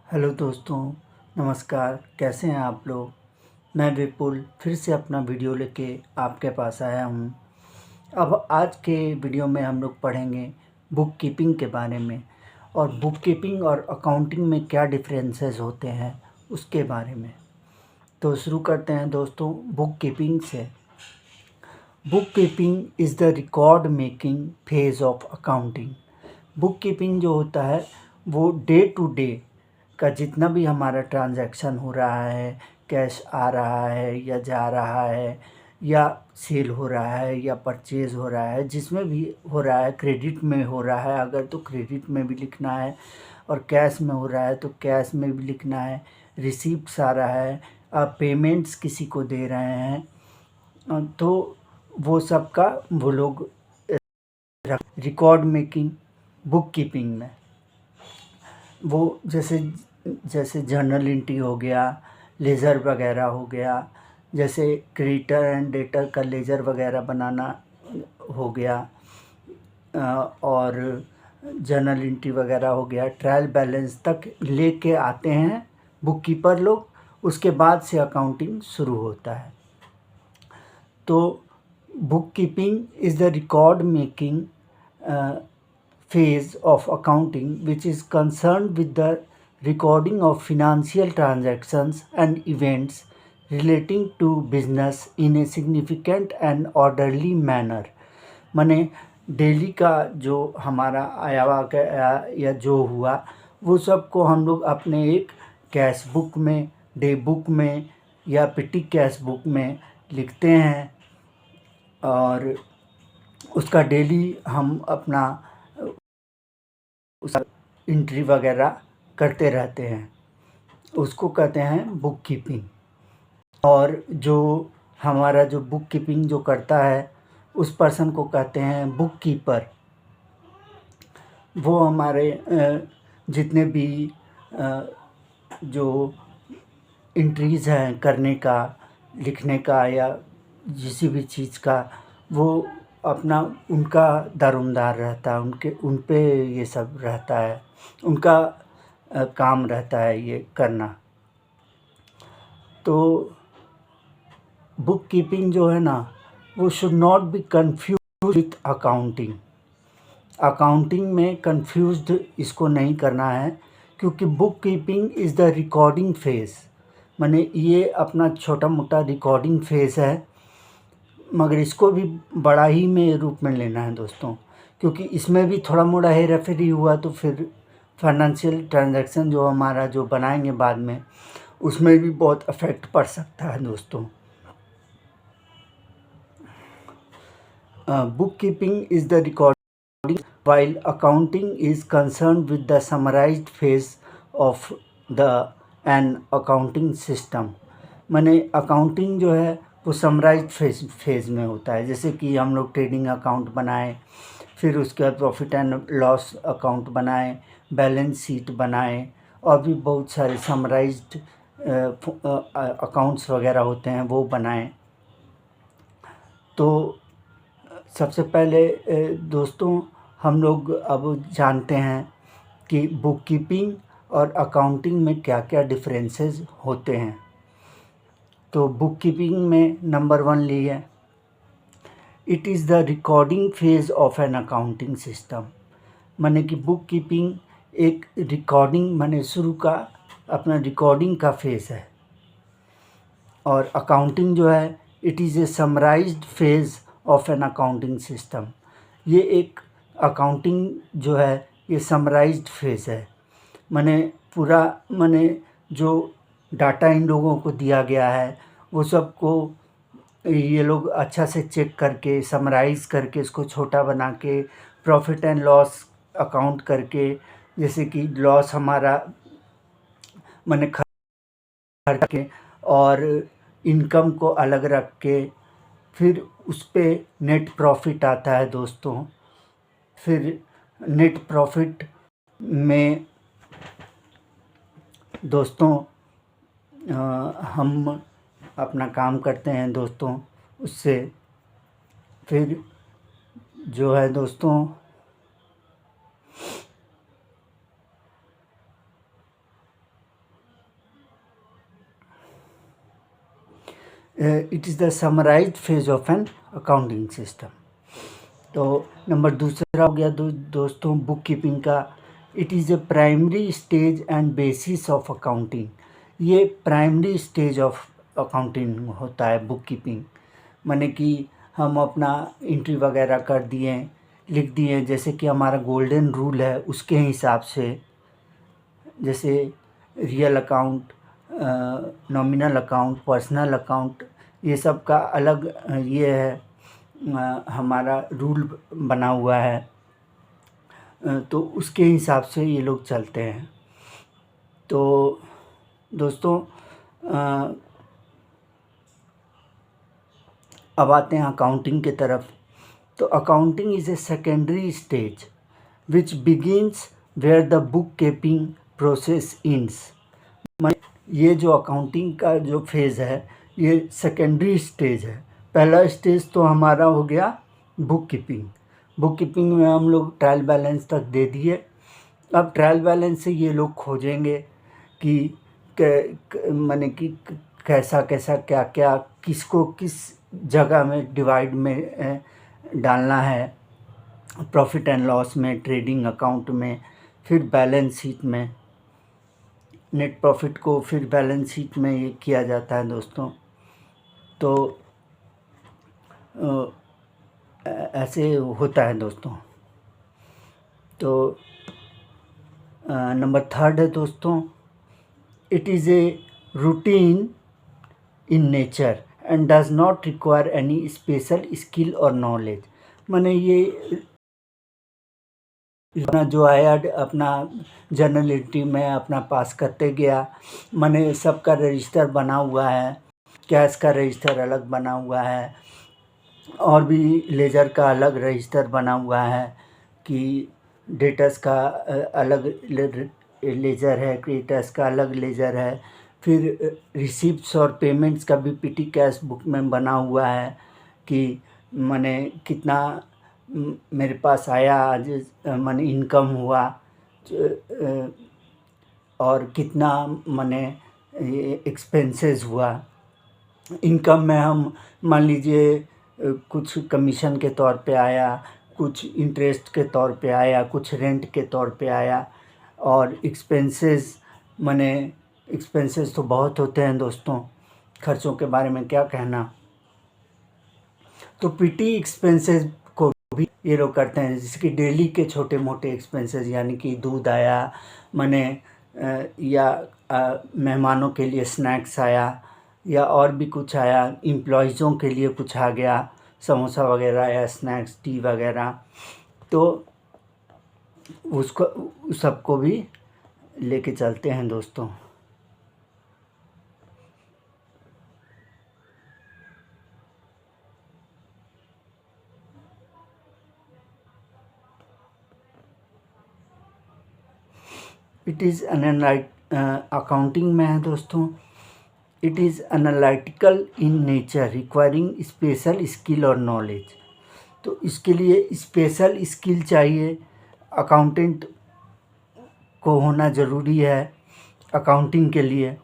Hello दोस्तों, नमस्कार। कैसे हैं आप लोग। मैं विपुल फिर से अपना वीडियो लेके आपके पास आया हूँ। अब आज के वीडियो में हम लोग पढ़ेंगे बुक कीपिंग के बारे में, और बुक कीपिंग और अकाउंटिंग में क्या डिफरेंसेस होते हैं उसके बारे में। तो शुरू करते हैं दोस्तों बुक कीपिंग से। Book keeping is the record making phase of accounting. Book keeping जो होता है वो डे टू डे का जितना भी हमारा ट्रांजैक्शन हो रहा है, कैश आ रहा है या जा रहा है, या सेल हो रहा है या परचेज़ हो रहा है, जिसमें भी हो रहा है, क्रेडिट में हो रहा है अगर तो क्रेडिट में भी लिखना है, और कैश में हो रहा है तो कैश में भी लिखना है, रिसीप्ट्स आ रहा है, आप पेमेंट्स किसी को दे रहे हैं, तो वो सब का वो लोग रिकॉर्ड मेकिंग बुक कीपिंग में वो जैसे जैसे जर्नल एंट्री हो गया, लेज़र वगैरह हो गया, जैसे क्रेडिटर एंड डेटर का लेज़र वगैरह बनाना हो गया, और जर्नल एंट्री वगैरह हो गया, ट्रायल बैलेंस तक लेके आते हैं बुक कीपर लोग। उसके बाद से अकाउंटिंग शुरू होता है। तो book keeping is the record making phase of accounting, which is concerned with the recording of financial transactions and events relating to business in a significant and orderly manner। माने daily का जो हमारा आया गया या जो हुआ वो सब को हम लोग अपने एक कैश बुक में, डे बुक में या पिटी कैश बुक में लिखते हैं, और उसका डेली हम अपना उस एंट्री वगैरह करते रहते हैं। उसको कहते हैं बुक कीपिंग। और जो हमारा जो बुक कीपिंग जो करता है उस पर्सन को कहते हैं बुक कीपर। वो हमारे जितने भी जो एंट्रीज़ हैं करने का, लिखने का या किसी भी चीज़ का, वो अपना उनका दारोमदार रहता है, उन पे ये सब रहता है, उनका काम रहता है ये करना। तो बुक कीपिंग जो है ना वो should not be confuse with accounting. Accounting में कंफ्यूज्ड इसको नहीं करना है, क्योंकि book keeping is the recording phase. माने ये अपना छोटा मोटा रिकॉर्डिंग फेज़ है, मगर इसको भी बड़ा ही में रूप में लेना है दोस्तों, क्योंकि इसमें भी थोड़ा मोड़ा हेरा फेरी हुआ तो फिर फाइनेंशियल ट्रांजैक्शन जो हमारा जो बनाएंगे बाद में उसमें भी बहुत अफेक्ट पड़ सकता है दोस्तों। Book keeping is the recording while accounting is concerned with the summarized phase of the an accounting system। माने अकाउंटिंग जो है वो समराइज्ड फेज़ में होता है। जैसे कि हम लोग ट्रेडिंग अकाउंट बनाएं, फिर उसके बाद प्रॉफिट एंड लॉस अकाउंट बनाएं, बैलेंस शीट बनाएं, और भी बहुत सारे समराइज्ड अकाउंट्स वगैरह होते हैं वो बनाएं। तो सबसे पहले दोस्तों हम लोग अब जानते हैं कि बुक कीपिंग और अकाउंटिंग में क्या क्या डिफरेंसेस होते हैं। तो बुक कीपिंग में नंबर 1 लिए, it is the recording phase of an accounting system. माने कि बुक कीपिंग एक रिकॉर्डिंग माने शुरू का अपना रिकॉर्डिंग का फेज है, और अकाउंटिंग जो है it is a summarised phase of an accounting system. ये एक अकाउंटिंग जो है ये समराइज्ड फेज है। माने पूरा माने जो डाटा इन लोगों को दिया गया है वो सब को ये लोग अच्छा से चेक करके समराइज़ करके इसको छोटा बना के प्रॉफिट एंड लॉस अकाउंट करके, जैसे कि लॉस हमारा माने खर्च के और इनकम को अलग रख के, फिर उस पे नेट प्रॉफिट आता है दोस्तों। फिर नेट प्रॉफिट में दोस्तों हम अपना काम करते हैं दोस्तों, उससे फिर जो है दोस्तों, it is the summarised phase of an accounting system. तो नंबर दूसरा हो गया दोस्तों बुक कीपिंग का। It is a primary stage and bases of accounting. ये प्राइमरी स्टेज ऑफ अकाउंटिंग होता है बुक कीपिंग। माने कि हम अपना एंट्री वगैरह कर दिए, लिख दिए, जैसे कि हमारा गोल्डन रूल है उसके हिसाब से, जैसे real account, nominal account, personal account, ये सब का अलग ये है हमारा रूल बना हुआ है। तो उसके हिसाब से ये लोग चलते हैं। तो दोस्तों अब आते हैं अकाउंटिंग की तरफ। तो accounting is a secondary stage which begins where the bookkeeping process ends. ये जो अकाउंटिंग का जो फेज़ है ये सेकेंडरी स्टेज है। पहला स्टेज तो हमारा हो गया बुक कीपिंग। बुक कीपिंग में हम लोग ट्रायल बैलेंस तक दे दिए। अब ट्रायल बैलेंस से ये लोग खोजेंगे कि माने कि कैसा कैसा क्या क्या किसको किस जगह में डिवाइड में डालना है, प्रॉफिट एंड लॉस में, ट्रेडिंग अकाउंट में, फिर बैलेंस शीट में। नेट प्रॉफिट को फिर बैलेंस शीट में ये किया जाता है दोस्तों। तो ऐसे होता है दोस्तों। तो नंबर थर्ड है दोस्तों, it is a routine in nature and does not require any special skill और नॉलेज। माने ये अपना जो आया अपना जनरल एंट्री में अपना पास करते गया। माने सबका रजिस्टर बना हुआ है, कैश का रजिस्टर अलग बना हुआ है और भी लेजर का अलग रजिस्टर बना हुआ है कि डेटर्स का अलग लेजर है, क्रेडिटर्स का अलग लेजर है। फिर रिसिप्ट्स और पेमेंट्स का भी पीटी कैश बुक में बना हुआ है कि माने कितना मेरे पास आया आज, माने इनकम हुआ और कितना माने एक्सपेंसेस हुआ। इनकम में हम मान लीजिए कुछ कमीशन के तौर पे आया, कुछ इंटरेस्ट के तौर पे आया, कुछ रेंट के तौर पे आया। और एक्सपेंसेस माने एक्सपेंसेस तो बहुत होते हैं दोस्तों, खर्चों के बारे में क्या कहना। तो पीटी एक्सपेंसेस को भी ये लोग करते हैं, जैसे कि डेली के छोटे मोटे एक्सपेंसेस, यानी कि दूध आया माने या मेहमानों के लिए स्नैक्स आया या और भी कुछ आया, एम्प्लॉइज़ों के लिए कुछ आ गया, समोसा वगैरह या स्नैक्स, टी वगैरह, तो उसको सबको भी लेके चलते हैं दोस्तों। इट इज़ अकाउंटिंग में है दोस्तों, it is analytical in nature requiring special skill और नॉलेज। तो इसके लिए स्पेशल स्किल चाहिए, अकाउंटेंट को होना ज़रूरी है अकाउंटिंग के लिए।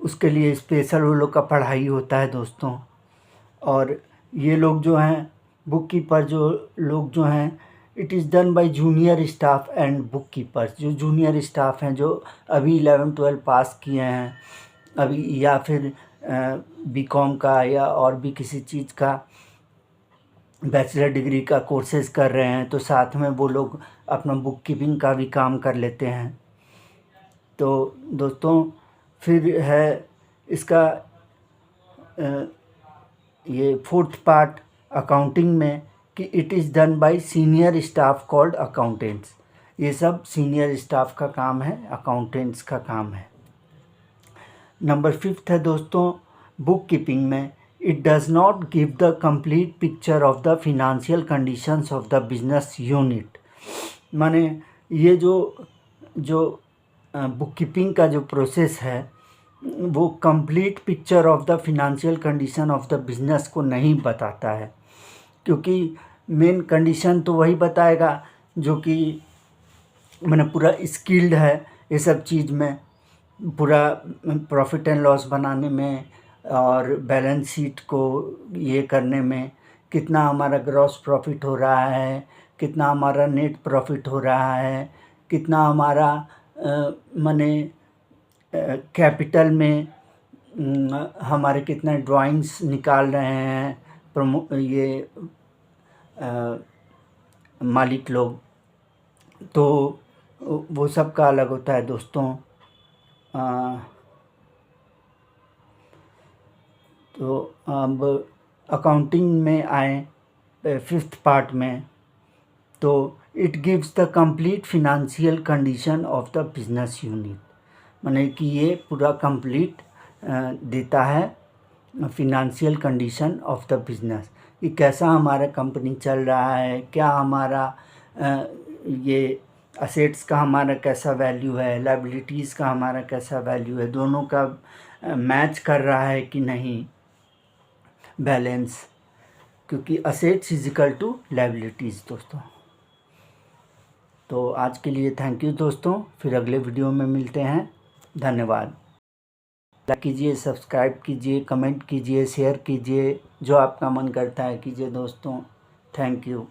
उसके लिए स्पेशल वो लोग का पढ़ाई होता है दोस्तों। और ये लोग जो हैं बुक कीपर जो लोग जो हैं, it is done by junior staff and book keepers. जो जूनियर स्टाफ हैं जो अभी 11-12 पास किए हैं अभी, या फिर बीकॉम का या और भी किसी चीज़ का बैचलर डिग्री का कोर्सेज़ कर रहे हैं, तो साथ में वो लोग अपना बुक कीपिंग का भी काम कर लेते हैं। तो दोस्तों फिर है इसका ये फोर्थ पार्ट अकाउंटिंग में कि it is done by senior staff called accountants. ये सब सीनियर स्टाफ का काम है, अकाउंटेंट्स का काम है। नंबर 5 है दोस्तों बुक कीपिंग में, it does not give the complete picture of the financial conditions of the business unit. माने ये जो बुक कीपिंग का जो प्रोसेस है वो complete picture of the financial condition of the business को नहीं बताता है, क्योंकि मेन कंडीशन तो वही बताएगा जो कि मैंने पूरा स्किल्ड है ये सब चीज़ में, पूरा प्रॉफिट एंड लॉस बनाने में और बैलेंस शीट को ये करने में कितना हमारा ग्रॉस प्रॉफिट हो रहा है, कितना हमारा नेट प्रॉफिट हो रहा है, कितना हमारा माने कैपिटल में हमारे कितने ड्राइंग्स निकाल रहे हैं ये मालिक लोग, तो वो सब का अलग होता है दोस्तों। तो अब अकाउंटिंग में आए 5th पार्ट में, तो it gives the complete financial condition of the business unit, माने कि ये पूरा कंप्लीट देता है financial condition of the business, कि कैसा हमारा कंपनी चल रहा है, क्या हमारा ये असेट्स का हमारा कैसा वैल्यू है, लायबिलिटीज़ का हमारा कैसा वैल्यू है, दोनों का मैच कर रहा है कि नहीं बैलेंस, क्योंकि assets is equal to liabilities दोस्तों। तो आज के लिए थैंक यू दोस्तों, फिर अगले वीडियो में मिलते हैं। धन्यवाद। लाइक कीजिए, सब्सक्राइब कीजिए, कमेंट कीजिए, शेयर कीजिए, जो आपका मन करता है कीजिए दोस्तों। Thank you.